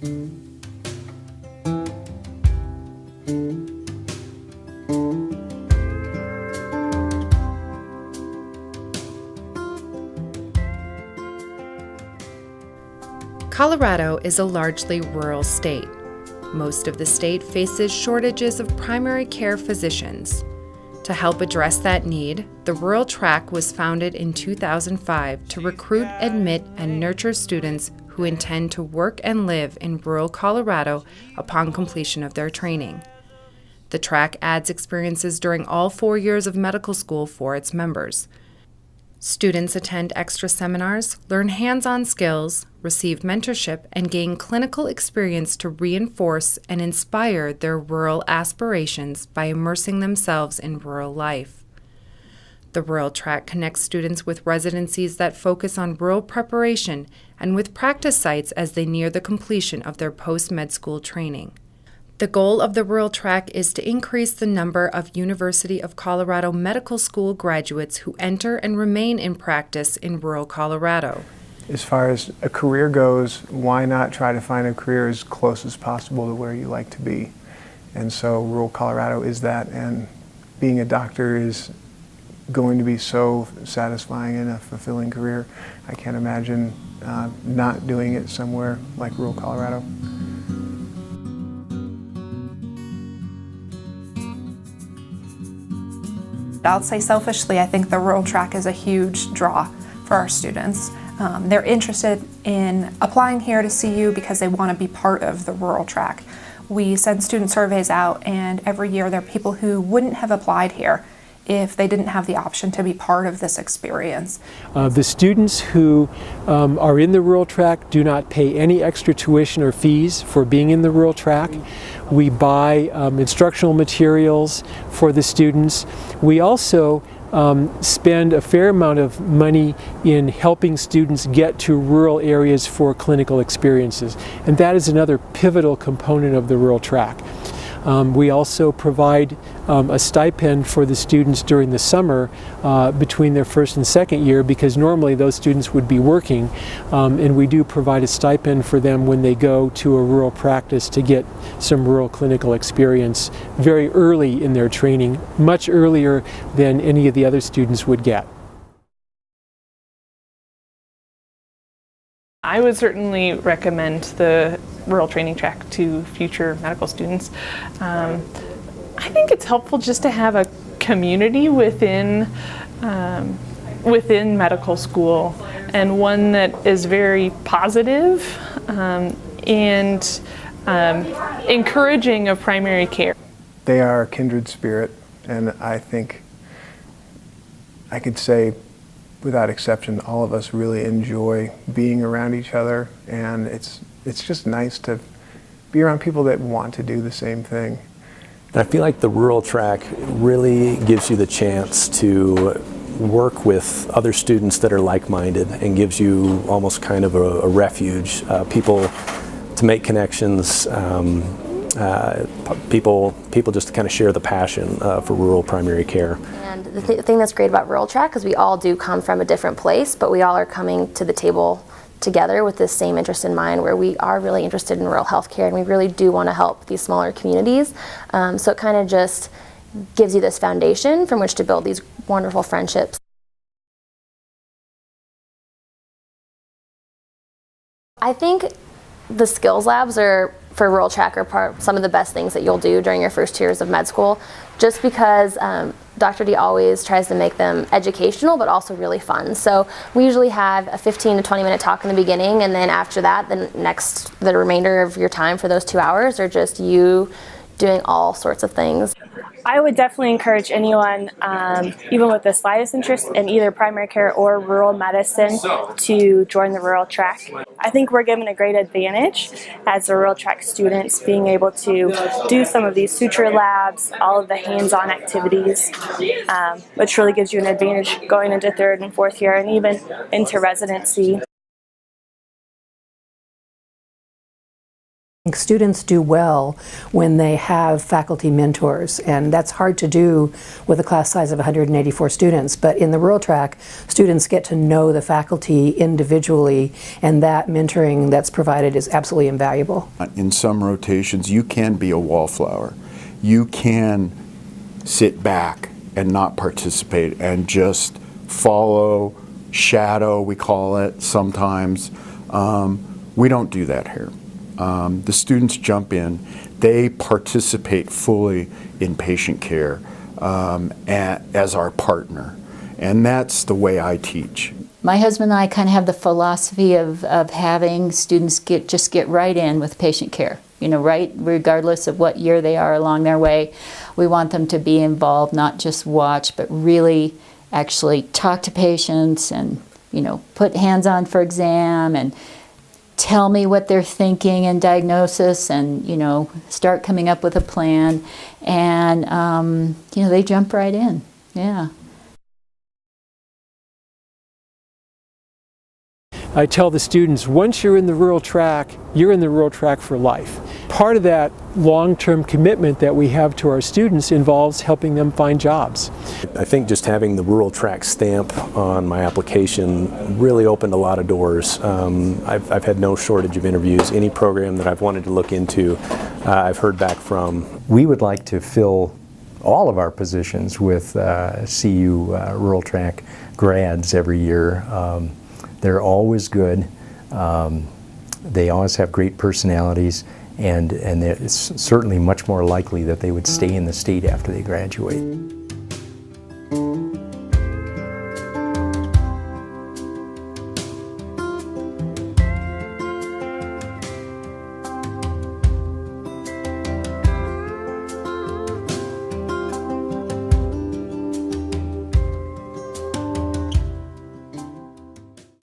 Colorado is a largely rural state. Most of the state faces shortages of primary care physicians. To help address that need, the Rural Track was founded in 2005 to recruit, admit, and nurture students who intend to work and live in rural Colorado upon completion of their training. The track adds experiences during all 4 years of medical school for its members. Students attend extra seminars, learn hands-on skills, receive mentorship, and gain clinical experience to reinforce and inspire their rural aspirations by immersing themselves in rural life. The Rural Track connects students with residencies that focus on rural preparation and with practice sites as they near the completion of their post-med school training. The goal of the Rural Track is to increase the number of University of Colorado Medical School graduates who enter and remain in practice in rural Colorado. As far as a career goes, why not try to find a career as close as possible to where you like to be? And so rural Colorado is that, and being a doctor is going to be so satisfying and a fulfilling career. I can't imagine not doing it somewhere like rural Colorado. I'll say selfishly, I think the Rural Track is a huge draw for our students. They're interested in applying here to CU because they want to be part of the Rural Track. We send student surveys out, and every year there are people who wouldn't have applied here if they didn't have the option to be part of this experience. The students who are in the Rural Track do not pay any extra tuition or fees for being in the Rural Track. We buy instructional materials for the students. We also spend a fair amount of money in helping students get to rural areas for clinical experiences, and that is another pivotal component of the Rural Track. We also provide a stipend for the students during the summer between their first and second year, because normally those students would be working, and we do provide a stipend for them when they go to a rural practice to get some rural clinical experience very early in their training, much earlier than any of the other students would get. I would certainly recommend the Rural Training Track to future medical students. I think it's helpful just to have a community within medical school, and one that is very positive and encouraging of primary care. They are a kindred spirit, and I think I could say without exception, all of us really enjoy being around each other, and it's just nice to be around people that want to do the same thing. I feel like the Rural Track really gives you the chance to work with other students that are like-minded, and gives you almost kind of a refuge, people to make connections, people just to kind of share the passion for rural primary care. And the thing that's great about Rural Track is we all do come from a different place, but we all are coming to the table together with this same interest in mind, where we are really interested in rural healthcare, and we really do want to help these smaller communities. So it kind of just gives you this foundation from which to build these wonderful friendships. I think the skills labs for Rural Track are some of the best things that you'll do during your first 2 years of med school, just because Dr. D always tries to make them educational but also really fun. So we usually have a 15 to 20 minute talk in the beginning, and then after that, the remainder of your time for those 2 hours are just you doing all sorts of things. I would definitely encourage anyone, even with the slightest interest in either primary care or rural medicine, to join the Rural Track. I think we're given a great advantage as the Rural Track students, being able to do some of these suture labs, all of the hands-on activities, which really gives you an advantage going into 3rd and 4th year and even into residency. Students do well when they have faculty mentors, and that's hard to do with a class size of 184 students. But in the rural track, students get to know the faculty individually, and that mentoring that's provided is absolutely invaluable. In some rotations, you can be a wallflower. You can sit back and not participate and just follow, shadow, we call it sometimes. We don't do that here. The students jump in, they participate fully in patient care as our partner, and that's the way I teach. My husband and I kind of have the philosophy of having students just get right in with patient care. You know, right, regardless of what year they are along their way. We want them to be involved, not just watch, but really actually talk to patients and, you know, put hands on for exam and tell me what they're thinking and diagnosis, and, you know, start coming up with a plan. And, you know, they jump right in. Yeah. I tell the students, once you're in the rural track, you're in the rural track for life. Part of that long-term commitment that we have to our students involves helping them find jobs. I think just having the rural track stamp on my application really opened a lot of doors. I've had no shortage of interviews. Any program that I've wanted to look into, I've heard back from. We would like to fill all of our positions with CU rural track grads every year. They're always good. They always have great personalities, and it's certainly much more likely that they would stay in the state after they graduate.